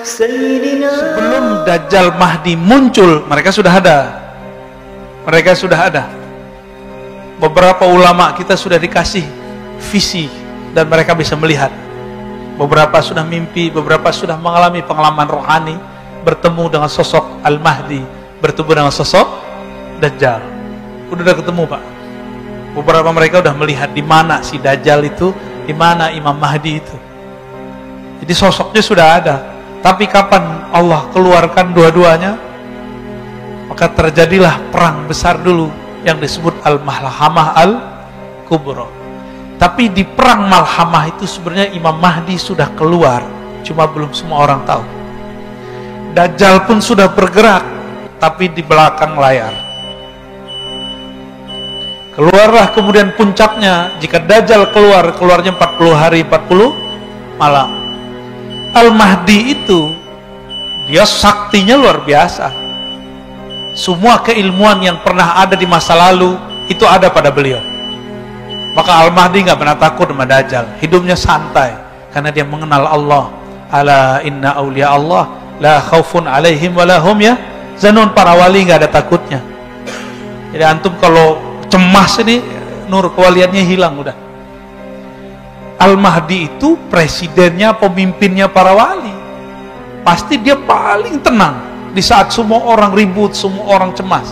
Sebelum Dajjal Mahdi muncul, mereka sudah ada. Mereka sudah ada. Beberapa ulama kita sudah dikasih visi dan mereka bisa melihat. Beberapa sudah mimpi, beberapa sudah mengalami pengalaman rohani, bertemu dengan sosok Al-Mahdi, bertemu dengan sosok Dajjal. Udah ketemu, Pak. Beberapa mereka udah melihat di mana si Dajjal itu, di mana Imam Mahdi itu. Jadi sosoknya sudah ada. Tapi kapan Allah keluarkan dua-duanya? Maka terjadilah perang besar dulu yang disebut Al-Malhamah Al-Kubra. Tapi di perang Malhamah itu sebenarnya Imam Mahdi sudah keluar, cuma belum semua orang tahu. Dajjal pun sudah bergerak, tapi di belakang layar. Keluarlah kemudian puncaknya, jika Dajjal keluarnya 40 hari 40 malam. Al-Mahdi itu dia saktinya luar biasa. Semua keilmuan yang pernah ada di masa lalu itu ada pada beliau. Maka Al-Mahdi nggak pernah takut sama Dajjal. Hidupnya santai karena dia mengenal Allah. Ala inna awliya Allah la khaufun alaihim wa lahum yahzanun. Para wali nggak ada takutnya. Jadi antum kalau cemas ini nur kewaliannya hilang udah. Al-Mahdi itu presidennya, pemimpinnya para wali. Pasti dia paling tenang di saat semua orang ribut, semua orang cemas.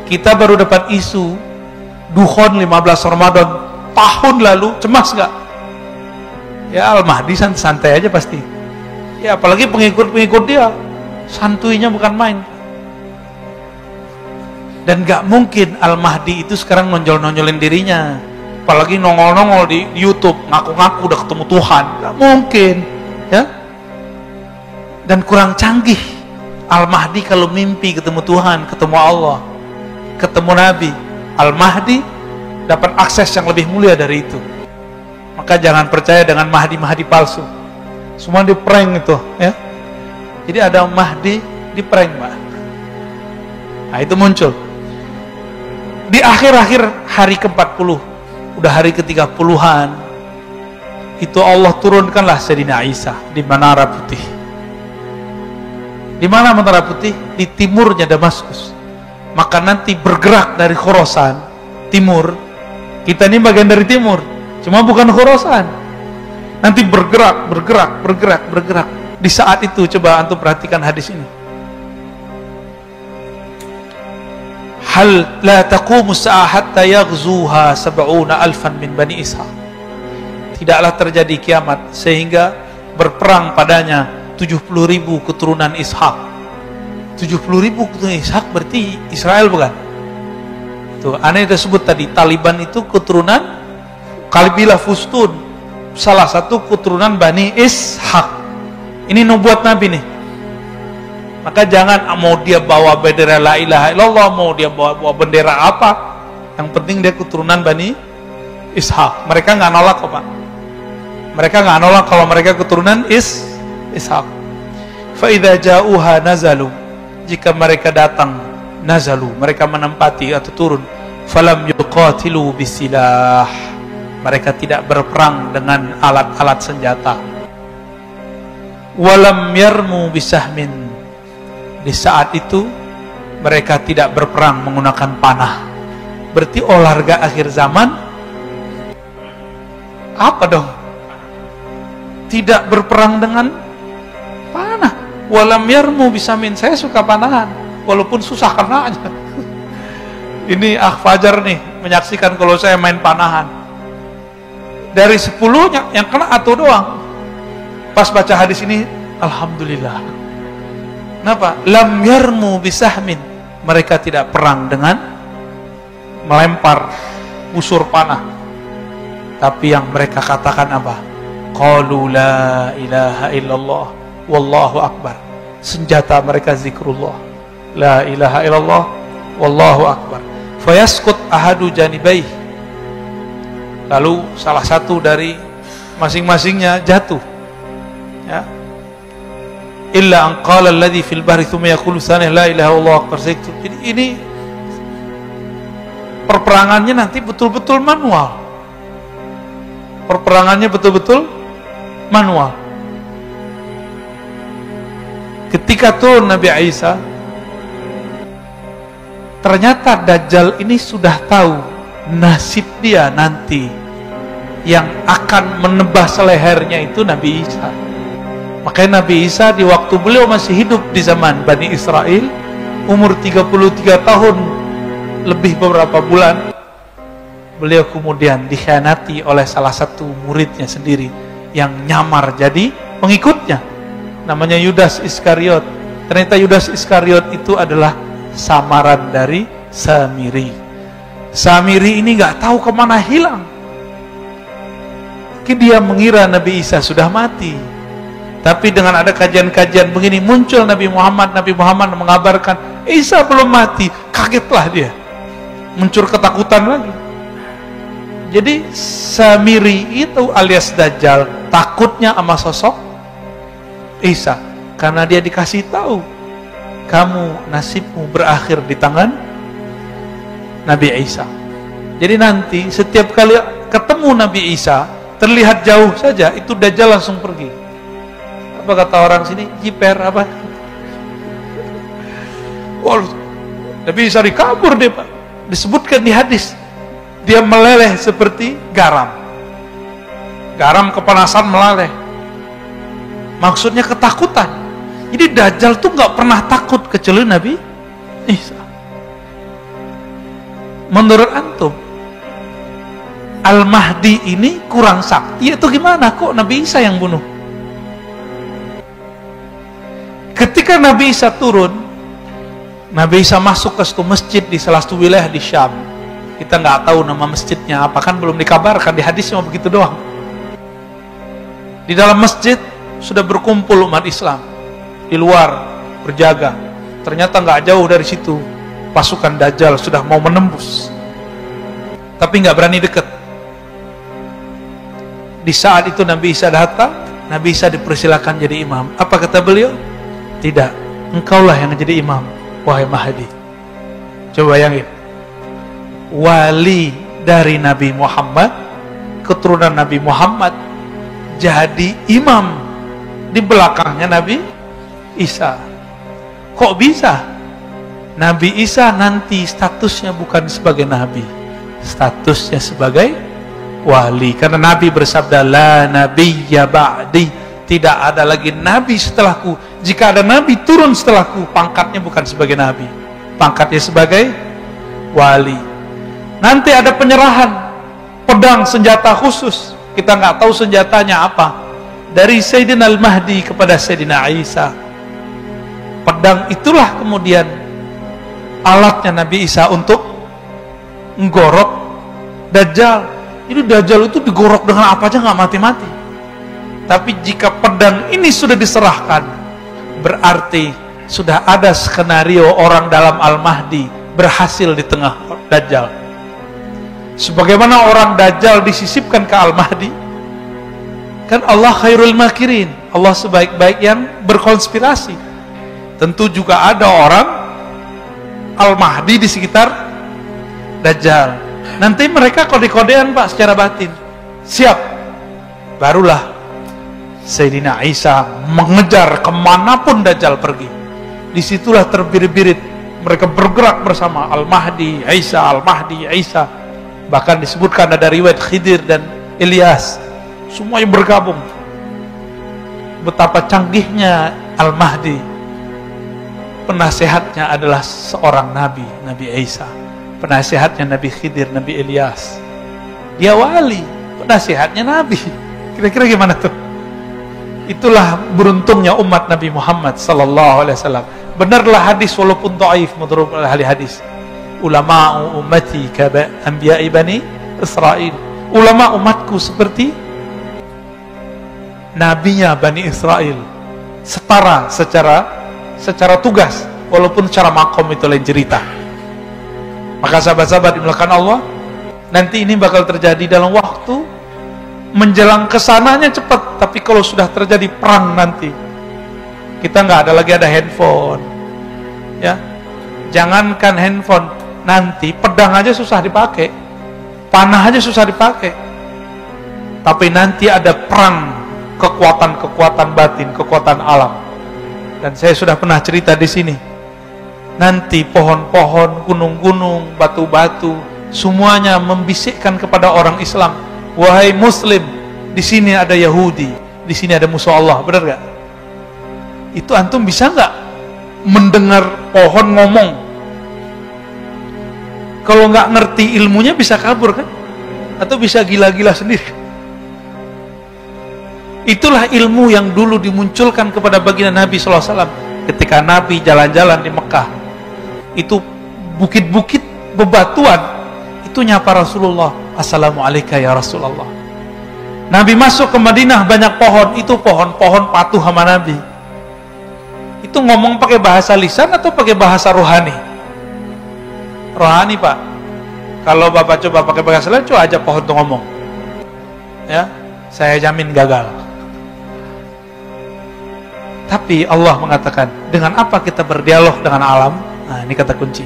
Kita baru dapat isu Dukhon 15 Ramadan tahun lalu, cemas nggak? Ya Al-Mahdi santai aja pasti. Ya apalagi pengikut-pengikut dia, santuinya bukan main. Dan nggak mungkin Al-Mahdi itu sekarang nonjol-nonjolin dirinya. Apalagi nongol-nongol di YouTube ngaku-ngaku udah ketemu Tuhan, nggak mungkin, ya. Dan kurang canggih. Al-Mahdi kalau mimpi ketemu Tuhan, ketemu Allah, ketemu Nabi, Al-Mahdi dapat akses yang lebih mulia dari itu. Maka jangan percaya dengan Mahdi-Mahdi palsu. Semua di prank itu, ya. Jadi ada Mahdi di prank, Pak. Nah itu muncul di akhir-akhir hari ke-40. Udah hari ke-30-an itu Allah turunkanlah Sayyidina Isa di Menara Putih. Di mana Menara Putih? Di timurnya Damaskus. Maka nanti bergerak dari Khorasan timur. Kita ini bagian dari timur, cuma bukan Khorasan. Nanti bergerak. Di saat itu coba antum perhatikan hadis ini. Hal la taqumu sa'ah hatta yaghzuha 70,000 min Bani Ishaq. Tidaklah terjadi kiamat sehingga berperang padanya 70.000 keturunan Ishaq. 70.000 keturunan Ishaq berarti Israel bukan? Tuh, aneh disebut tadi Taliban itu keturunan Kabilah Fustun, salah satu keturunan Bani Ishaq. Ini nubuat Nabi nih. Maka jangan mau dia bawa bendera la ilaha illallah, mau dia bawa bendera apa, yang penting dia keturunan Bani Ishaq. Mereka nggak nolak kok, Pak. Mereka nggak nolak kalau mereka keturunan Ishaq. Fa idza ja'uha nazalu, jika mereka datang nazalu, mereka menempati atau turun, falam yuqatilu bisilah, mereka tidak berperang dengan alat-alat senjata. Walam yarmu bisahmin, di saat itu mereka tidak berperang menggunakan panah. Berarti olahraga akhir zaman apa dong? Tidak berperang dengan panah. Walam yarmu bisamin, saya suka panahan walaupun susah kena aja. Ini Fajar nih menyaksikan kalau saya main panahan. Dari 10 yang kena atau doang. Pas baca hadis ini, alhamdulillah. Kenapa? Lam yarmu bisahmin, mereka tidak perang dengan melempar busur panah. Tapi yang mereka katakan apa? Qalu la ilaha illallah wallahu akbar. Senjata mereka zikrullah. La ilaha illallah wallahu akbar. Fayaskut ahadu janibaih. Lalu salah satu dari masing-masingnya jatuh. Ya. Illa an qala alladhi fil bahri thumma yaqulu tsaniyah la ilaha illallah akbar. Jadi ini perperangannya nanti betul-betul manual. Perperangannya betul-betul manual. ketika turun Nabi Isa, ternyata Dajjal ini sudah tahu nasib dia nanti. Yang akan menebas lehernya itu Nabi Isa. Makanya Nabi Isa di waktu beliau masih hidup di zaman Bani Israel, umur 33 tahun lebih beberapa bulan, beliau kemudian dikhianati oleh salah satu muridnya sendiri yang nyamar jadi pengikutnya, namanya Yudas Iskariot. Ternyata Yudas Iskariot itu adalah samaran dari Samiri. Samiri ini nggak tahu kemana hilang. Mungkin dia mengira Nabi Isa sudah mati. Tapi dengan ada kajian-kajian begini, muncul Nabi Muhammad mengabarkan Isa belum mati. Kagetlah dia, muncul ketakutan lagi. Jadi Samiri itu alias Dajjal takutnya sama sosok Isa, karena dia dikasih tahu, kamu nasibmu berakhir di tangan Nabi Isa. Jadi nanti setiap kali ketemu Nabi Isa, terlihat jauh saja, itu Dajjal langsung pergi. Apa kata orang sini? Jiper apa? Wah, Nabi Isa dikabur deh, Pak. Disebutkan di hadis, dia meleleh seperti garam. Garam kepanasan meleleh. Maksudnya ketakutan. Jadi Dajjal tuh nggak pernah takut kecuali Nabi Isa. Menurut antum, Al-Mahdi ini kurang sakti atau gimana? Kok Nabi Isa yang bunuh? Ketika Nabi Isa turun, Nabi Isa masuk ke satu masjid di salah satu wilayah di Syam. Kita nggak tahu nama masjidnya apa, kan belum dikabarkan, di hadis cuma begitu doang. Di dalam masjid sudah berkumpul umat Islam, di luar berjaga. Ternyata nggak jauh dari situ pasukan Dajjal sudah mau menembus, tapi nggak berani dekat. Di saat itu Nabi Isa datang, Nabi Isa dipersilakan jadi imam. Apa kata beliau? Tidak, engkaulah yang jadi imam, wahai Mahdi. Coba bayangin, wali dari Nabi Muhammad, keturunan Nabi Muhammad, jadi imam di belakangnya Nabi Isa. Kok bisa? Nabi Isa nanti statusnya bukan sebagai nabi, statusnya sebagai wali, karena Nabi bersabda, la nabiyya ba'di, tidak ada lagi nabi setelahku. Jika ada nabi turun setelahku, pangkatnya bukan sebagai nabi, pangkatnya sebagai wali. Nanti ada penyerahan pedang senjata khusus, kita nggak tahu senjatanya apa, dari Sayyidina Al-Mahdi kepada Sayyidina Isa. Pedang itulah kemudian alatnya Nabi Isa untuk menggorok Dajjal. Ini Dajjal itu digorok dengan apa aja nggak mati-mati. Tapi jika pedang ini sudah diserahkan, berarti sudah ada skenario orang dalam Al-Mahdi berhasil di tengah Dajjal. Sebagaimana orang Dajjal disisipkan ke Al-Mahdi, kan Allah khairul makirin, Allah sebaik-baik yang berkonspirasi. Tentu juga ada orang Al-Mahdi di sekitar Dajjal. Nanti mereka kode-kodean, Pak, secara batin. Siap. Barulah Sayyidina Isa mengejar kemanapun Dajjal pergi. Disitulah terbirit-birit mereka bergerak bersama, Al-Mahdi, Isa, Al-Mahdi, Isa. Bahkan disebutkan ada riwayat Khidir dan Ilyas, semuanya bergabung. Betapa canggihnya Al-Mahdi. Penasehatnya adalah seorang nabi, Nabi Isa. Penasehatnya Nabi Khidir, Nabi Ilyas. Dia wali, penasehatnya nabi. Kira-kira gimana tuh? Itulah beruntungnya umat Nabi Muhammad sallallahu alaihi wasallam. Benarlah hadis walaupun dhaif menurut ahli hadis. Ulama ummati ka anbiya'i bani Israil. Ulama umatku seperti nabinya Bani Israel. Setara secara tugas, walaupun secara makom itu lain cerita. Maka sahabat-sahabat dimulakan Allah, nanti ini bakal terjadi dalam waktu menjelang kesananya cepat. Tapi kalau sudah terjadi perang nanti, kita nggak ada lagi ada handphone, ya. Jangankan handphone, nanti pedang aja susah dipakai, panah aja susah dipakai. Tapi nanti ada perang kekuatan-kekuatan batin, kekuatan alam. Dan saya sudah pernah cerita di sini. Nanti pohon-pohon, gunung-gunung, batu-batu, semuanya membisikkan kepada orang Islam, wahai Muslim, di sini ada Yahudi, di sini ada musuh Allah. Benar gak? Itu antum bisa nggak mendengar pohon ngomong? Kalau nggak ngerti ilmunya bisa kabur kan? Atau bisa gila-gila sendiri. Itulah ilmu yang dulu dimunculkan kepada baginda Nabi SAW ketika Nabi jalan-jalan di Mekah. Itu bukit-bukit bebatuan, itu nyapa Rasulullah, Assalamualaikum ya Rasulullah. Nabi masuk ke Madinah, banyak pohon, itu pohon-pohon patuh sama Nabi. Itu ngomong pakai bahasa lisan atau pakai bahasa rohani? Rohani, Pak. Kalau Bapak coba pakai bahasa lisan, coba aja pohon tuh ngomong, ya, saya jamin gagal. Tapi Allah mengatakan, dengan apa kita berdialog dengan alam? Nah, ini kata kunci.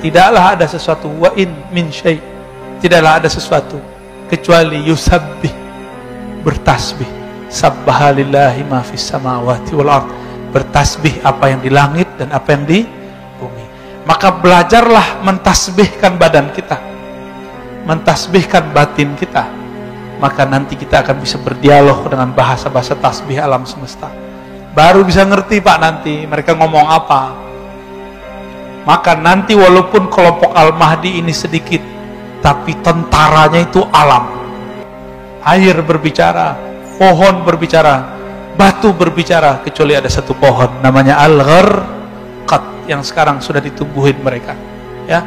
Tidaklah ada sesuatu, wa in min syai', tidaklah ada sesuatu kecuali yusabbih, bertasbih. Sabbahalillahi ma fis samawati wal ard, bertasbih apa yang di langit dan apa yang di bumi. Maka belajarlah mentasbihkan badan kita, mentasbihkan batin kita, maka nanti kita akan bisa berdialog dengan bahasa-bahasa tasbih alam semesta. Baru bisa ngerti, Pak, nanti mereka ngomong apa. Maka nanti walaupun kelompok Al-Mahdi ini sedikit, tapi tentaranya itu alam. Air berbicara, pohon berbicara, batu berbicara, kecuali ada satu pohon namanya Al-Gharqad yang sekarang sudah ditumbuhin mereka, ya.